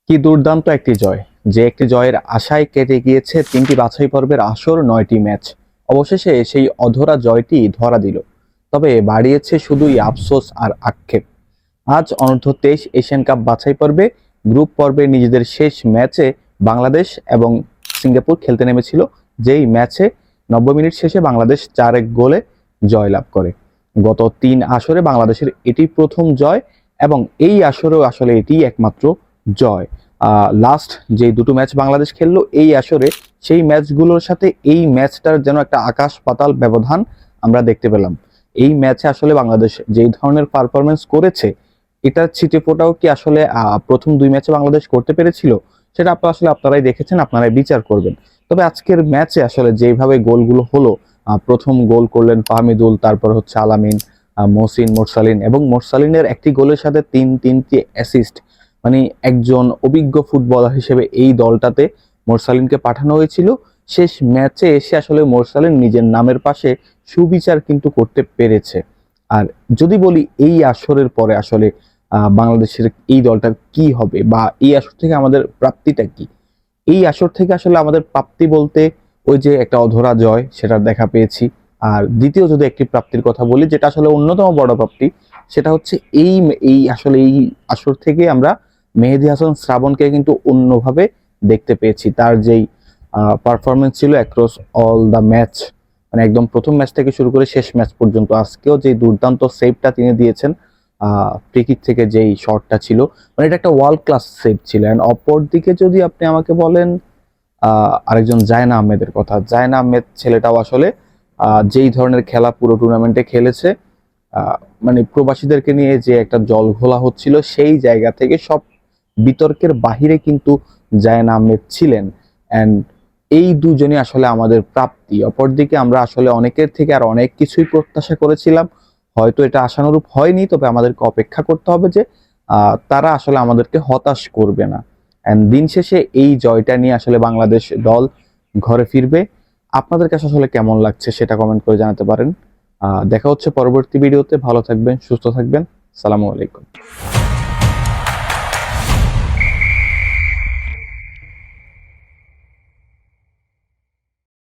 কি দুর্দান্ত একটি জয়, যে একটি জয়ের আশায় কেটে গিয়েছে তিনটি বাছাই পর্বের আসর, 9টি ম্যাচ। অবশেষে সেই অধরা জয়টি ধরা দিল। তবে বাড়িয়েছে শুধুই আফসোস আর আক্ষেপ। আজ অনূর্ধ্ব 23 এশিয়ান কাপ বাছাই পর্বে গ্রুপ পর্বে নিজেদের শেষ ম্যাচে বাংলাদেশ এবং সিঙ্গাপুর খেলতে নেমেছিল, যেই ম্যাচে 90 মিনিট শেষে বাংলাদেশ 4-1 গোলে জয়লাভ করে। গত 3 আসরে বাংলাদেশের এটি প্রথম জয় এবং এই আসরেও আসলে এটি একমাত্র জয়। লাস্ট যে দুটো ম্যাচ বাংলাদেশ খেললো এই আসরে, সেই ম্যাচগুলোর সাথে এই ম্যাচটার যেন একটা আকাশ পাতাল ব্যবধান আমরা দেখতে পেলাম। এই ম্যাচে আসলে বাংলাদেশ যেই ধরনের পারফরমেন্স করেছে, এটার ছিটেফোঁটাও কি আসলে প্রথম 2 ম্যাচে বাংলাদেশ করতে পেরেছিল, সেটা আপনারাই দেখেছেন, আপনারাই বিচার করবেন। তবে আজকের ম্যাচে আসলে যেভাবে গোলগুলো হলো, প্রথম গোল করলেন ফাহমিদুল, তারপর হচ্ছে আলামিন, মহসিন, মোরসালিন, এবং মোরসালিনের একটি গোলের সাথে তিনটি অ্যাসিস্ট। মানে একজন অভিজ্ঞ ফুটবলার হিসেবে এই দলটাতে মোরসালিনকে পাঠানো হয়েছিল। শেষ ম্যাচে এসে আসলে মোরসালিন নিজের নামের পাশে সুবিচার কিন্তু করতে পেরেছে। আর যদি বলি এই আসরের পরে আসলে বাংলাদেশের এই দলটার কি হবে, বা এই আসর থেকে আমাদের প্রাপ্তিটা কি, এই আসর থেকে আসলে আমাদের প্রাপ্তি বলতে ওই যে একটা অধরা জয়, সেটার দেখা পেয়েছি। আর দ্বিতীয় যদি একটি প্রাপ্তির কথা বলি, যেটা আসলে অন্যতম বড় প্রাপ্তি, সেটা হচ্ছে এই এই আসলে এই আসর থেকে আমরা মেহেদী হাসান শ্রাবণকে কিন্তু অন্যভাবে দেখতে পেয়েছি। তার যেই পারফরমেন্স ছিল অ্যাক্রস অল দ্য ম্যাচ, মানে একদম প্রথম ম্যাচ থেকে শুরু করে শেষ ম্যাচ পর্যন্ত, আজকেও যে দুর্দান্ত সেভটা তিনি দিয়েছেন, ফ্রি কিক থেকে যেই শটটা ছিল, মানে এটা একটা ওয়ার্ল্ড ক্লাস সেভ ছিল। অ্যান্ড অপর দিকে যদি আপনি আমাকে বলেন আরেকজন জায়না আহমেদের কথা, জায়না আহমেদ ছেলেটাও আসলে যেই ধরনের খেলা পুরো টুর্নামেন্টে খেলেছে, আহ, মানে প্রবাসীদেরকে নিয়ে যে একটা জল ঘোলা হচ্ছিল, সেই জায়গা থেকে সব বিতর্কের বাহিরে কিন্তু জায়ন আহমেদ ছিলেন। অ্যান্ড এই দুজনই আসলে আমাদের প্রাপ্তি। অপরদিকে আমরা আসলে অনেকের থেকে আর অনেক কিছুই প্রত্যাশা করেছিলাম, হয়তো এটা আশানুরূপ হয়নি, তবে আমাদেরকে অপেক্ষা করতে হবে যে তারা আসলে আমাদেরকে হতাশ করবে না। অ্যান্ড দিন শেষে এই জয়টা নিয়ে আসলে বাংলাদেশ দল ঘরে ফিরবে। আপনাদের কাছে আসলে কেমন লাগছে সেটা কমেন্ট করে জানাতে পারেন। দেখা হচ্ছে পরবর্তী ভিডিওতে। ভালো থাকবেন, সুস্থ থাকবেন। সালামু আলাইকুম।